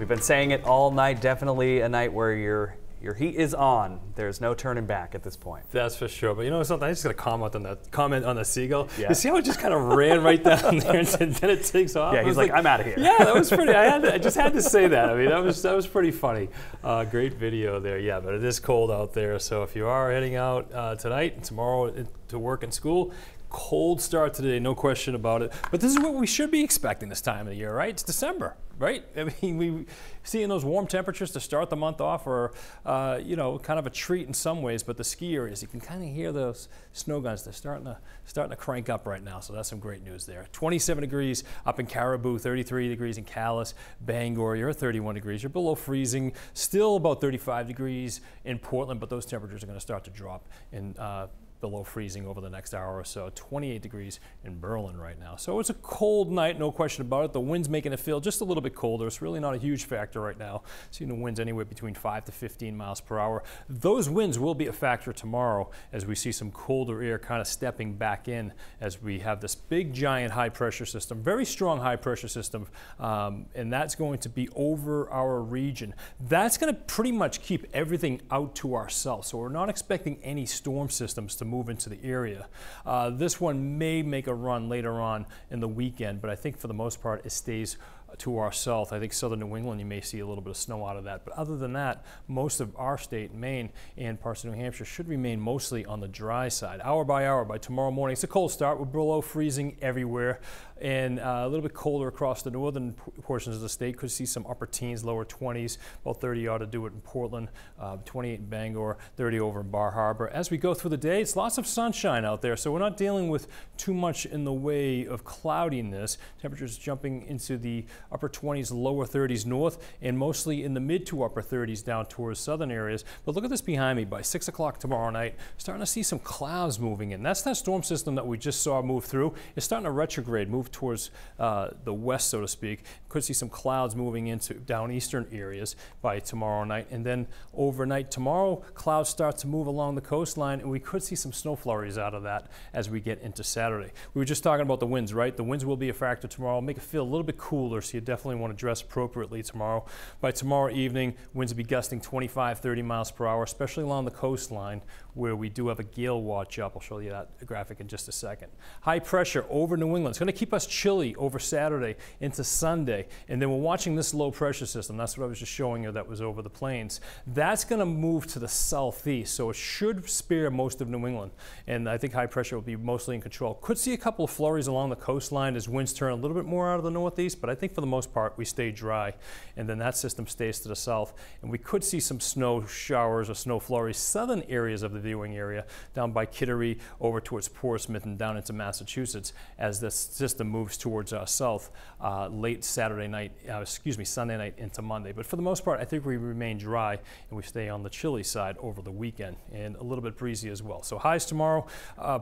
We've been saying it all night. Definitely a night where your heat is on. There's no turning back at this point. That's for sure. But you know something? I just got to comment on the seagull. Yeah. You see how it just kind of ran right down there and then it takes off? Yeah, he's like, I'm out of here. Yeah, that was pretty. I just had to say that. I mean, that was pretty funny. Great video there. Yeah, but it is cold out there. So if you are heading out tonight and tomorrow to work and school, cold start today, no question about it. But this is what we should be expecting this time of the year, right? It's December, right? I mean, we seeing those warm temperatures to start the month off are, you know, kind of a treat in some ways. But the ski areas, you can kind of hear those snow guns. They're starting to crank up right now. So that's some great news there. 27 degrees up in Caribou, 33 degrees in Calais, Bangor. You're at 31 degrees. You're below freezing. Still about 35 degrees in Portland, but those temperatures are going to start to drop in. Below freezing over the next hour or so. 28 degrees in Berlin right now. So it's a cold night, no question about it. The wind's making it feel just a little bit colder. It's really not a huge factor right now. Seeing the winds anywhere between 5 to 15 miles per hour. Those winds will be a factor tomorrow as we see some colder air kind of stepping back in as we have this big giant high pressure system, very strong high pressure system, and that's going to be over our region. That's going to pretty much keep everything out to ourselves. So we're not expecting any storm systems to move into the area. This one may make a run later on in the weekend, but I think for the most part it stays to our south. I think southern New England, you may see a little bit of snow out of that. But other than that, most of our state, Maine and parts of New Hampshire, should remain mostly on the dry side. Hour by hour, by tomorrow morning, it's a cold start. We're below freezing everywhere and a little bit colder across the northern portions of the state. Could see some upper teens, lower 20s, about 30 ought to do it in Portland, 28 in Bangor, 30 over in Bar Harbor. As we go through the day, it's lots of sunshine out there, so we're not dealing with too much in the way of cloudiness. Temperatures jumping into the upper 20s, lower 30s north, and mostly in the mid to upper 30s down towards southern areas. But look at this behind me. By 6 o'clock tomorrow night, starting to see some clouds moving in. That's that storm system that we just saw move through. It's starting to retrograde, move towards the west, so to speak. Could see some clouds moving into down eastern areas by tomorrow night. And then overnight tomorrow, clouds start to move along the coastline, and we could see some snow flurries out of that as we get into Saturday. We were just talking about the winds, right? The winds will be a factor tomorrow, make it feel a little bit cooler, so you definitely want to dress appropriately tomorrow. By tomorrow evening, winds will be gusting 25, 30 miles per hour, especially along the coastline where we do have a gale watch up. I'll show you that graphic in just a second. High pressure over New England. It's going to keep us chilly over Saturday into Sunday. And then we're watching this low pressure system. That's what I was just showing you that was over the plains. That's going to move to the southeast, so it should spare most of New England. And I think high pressure will be mostly in control. Could see a couple of flurries along the coastline as winds turn a little bit more out of the northeast, but I think for the most part we stay dry. And then that system stays to the south. And we could see some snow showers or snow flurries, southern areas of the viewing area, down by Kittery, over towards Portsmouth and down into Massachusetts as this system moves towards our south late Saturday night, Sunday night into Monday. But for the most part, I think we remain dry and we stay on the chilly side over the weekend and a little bit breezy as well. So highs tomorrow,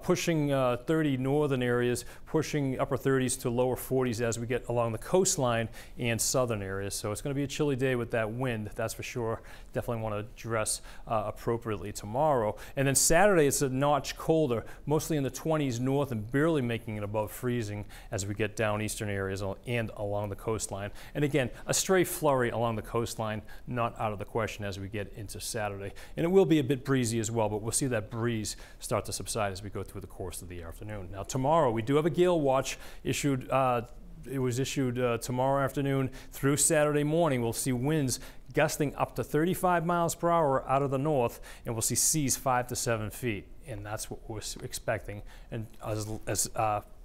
pushing 30 northern areas, pushing upper 30s to lower 40s as we get along the coastline and southern areas. So it's going to be a chilly day with that wind, that's for sure. Definitely want to dress appropriately tomorrow. And then Saturday, it's a notch colder, mostly in the 20s north and barely making it above freezing as we get down eastern areas and along the coastline. And again, a stray flurry along the coastline, not out of the question as we get into Saturday. And it will be a bit breezy as well, but we'll see that breeze start to subside as we go through the course of the afternoon. Now tomorrow, we do have a gale watch issued. It was issued tomorrow afternoon through Saturday morning. We'll see winds gusting up to 35 miles per hour out of the north, and we'll see seas 5 to 7 feet. And that's what we're expecting and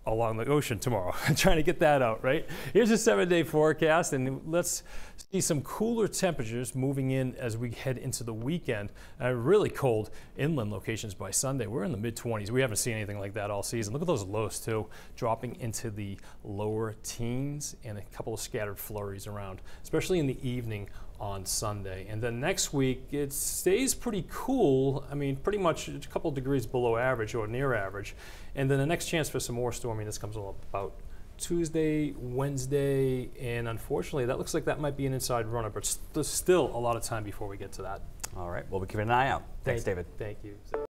along the ocean tomorrow. Trying to get that out, right? Here's a 7-day forecast, and let's see some cooler temperatures moving in as we head into the weekend. Really cold inland locations by Sunday. We're in the mid-20s. We haven't seen anything like that all season. Look at those lows too, dropping into the lower teens and a couple of scattered flurries around, especially in the evening on Sunday. And then next week, it stays pretty cool. I mean, pretty much a couple of degrees below average or near average. And then the next chance for some more storminess comes about Tuesday, Wednesday, and unfortunately, that looks like that might be an inside runner, but there's still a lot of time before we get to that. All right, well, we'll keep an eye out. Thanks, David. Thank you.